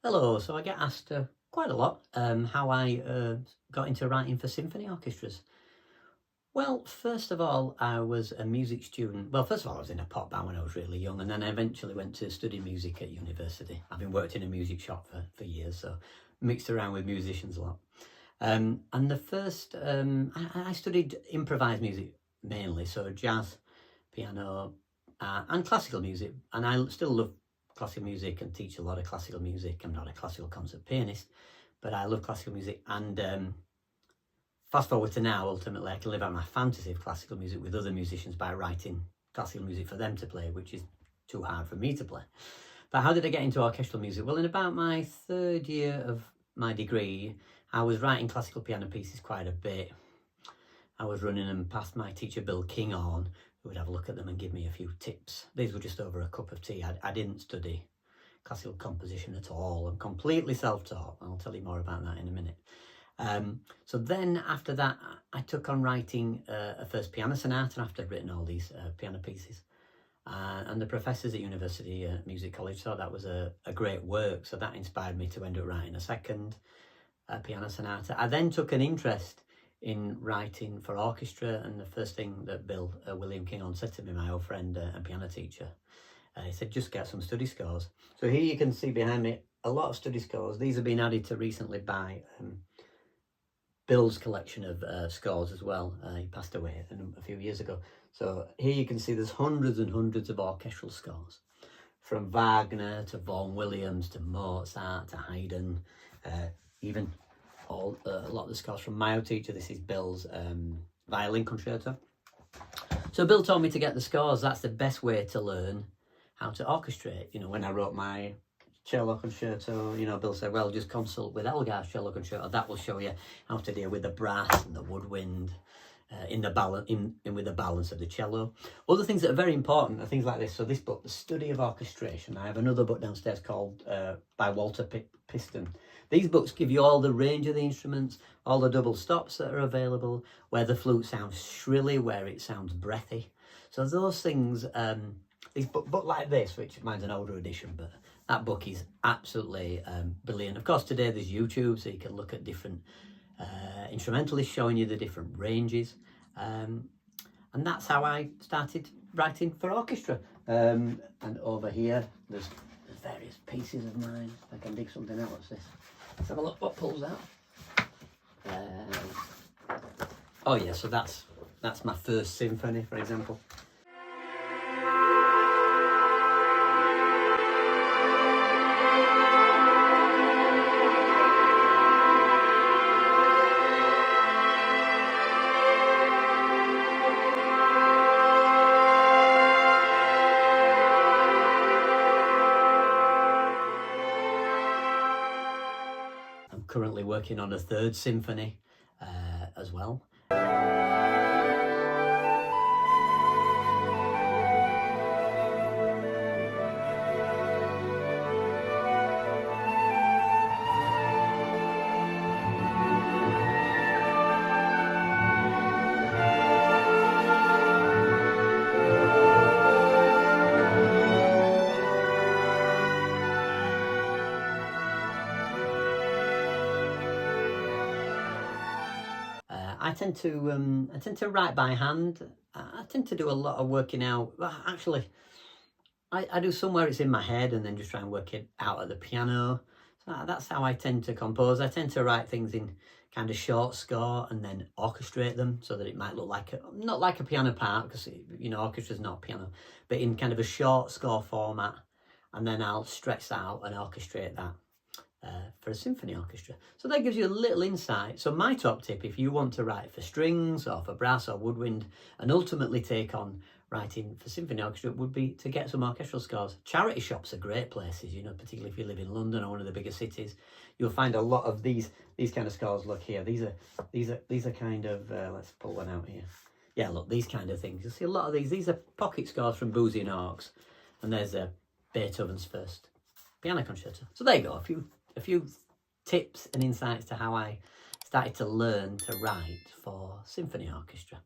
Hello, so I get asked quite a lot how I got into writing for symphony orchestras. Well, first of all, I was a music student. Well, first of all, I was in a pop band when I was really young, and then I eventually went to study music at university. I've been worked in a music shop for years, so mixed around with musicians a lot. And the first, I studied improvised music mainly, so jazz, piano, and classical music. And I still love classical music and teach a lot of classical music. I'm not a classical concert pianist, but I love classical music. And fast forward to now, ultimately, I can live out my fantasy of classical music with other musicians by writing classical music for them to play, which is too hard for me to play. But how did I get into orchestral music? Well, in about my third year of my degree, I was writing classical piano pieces quite a bit. I was running them past my teacher, Bill Kinghorn, who would have a look at them and give me a few tips. These were just over a cup of tea. I didn't study classical composition at all. I'm completely self-taught. I'll tell you more about that in a minute. So then after that, I took on writing a first piano sonata after I'd written all these piano pieces. And the professors at University Music College thought that was a great work. So that inspired me to end up writing a second piano sonata. I then took an interest in writing for orchestra, and the first thing that William Kinghorn said to me, my old friend and piano teacher, he said, just get some study scores. So here you can see behind me a lot of study scores. These have been added to recently by Bill's collection of scores as well. He passed away a few years ago. So here you can see there's hundreds and hundreds of orchestral scores, from Wagner to Vaughan Williams to Mozart to Haydn, even a lot of the scores from my old teacher. This is Bill's violin concerto. So Bill told me to get the scores. That's the best way to learn how to orchestrate. You know, when I wrote my cello concerto, you know, Bill said, well, just consult with Elgar's cello concerto. That will show you how to deal with the brass and the woodwind with the balance of the cello. Other things that are very important are things like this. So this book, The Study of Orchestration. I have another book downstairs called by Walter Piston. These books give you all the range of the instruments, all the double stops that are available, where the flute sounds shrilly, where it sounds breathy. So those things, these book like this, which mine's an older edition, but that book is absolutely brilliant. Of course, today there's YouTube, so you can look at different instrumentalists showing you the different ranges. And that's how I started writing for orchestra. And over here, there's various pieces of mine. If I can dig something out, what's this? Let's have a look what pulls out. Oh yeah, so that's my first symphony, for example. Currently working on a third symphony as well. I tend to write by hand. I tend to do a lot of working out. Well, actually, I do somewhere it's in my head and then just try and work it out at the piano. So that's how I tend to compose. I tend to write things in kind of short score and then orchestrate them so that it might look like not like a piano part, because you know orchestra's not piano, but in kind of a short score format, and then I'll stretch that out and orchestrate that for a symphony orchestra. So that gives you a little insight. So my top tip, if you want to write for strings or for brass or woodwind and ultimately take on writing for symphony orchestra, would be to get some orchestral scores. Charity shops are great places, you know, particularly if you live in London or one of the bigger cities. You'll find a lot of these kind of scores. Look here, these are kind of let's pull one out here. Yeah, look, these kind of things. You'll see a lot of these are pocket scores from Boosey and Hawkes, and there's Beethoven's first piano concerto. So there you go, a few tips and insights to how I started to learn to write for symphony orchestra.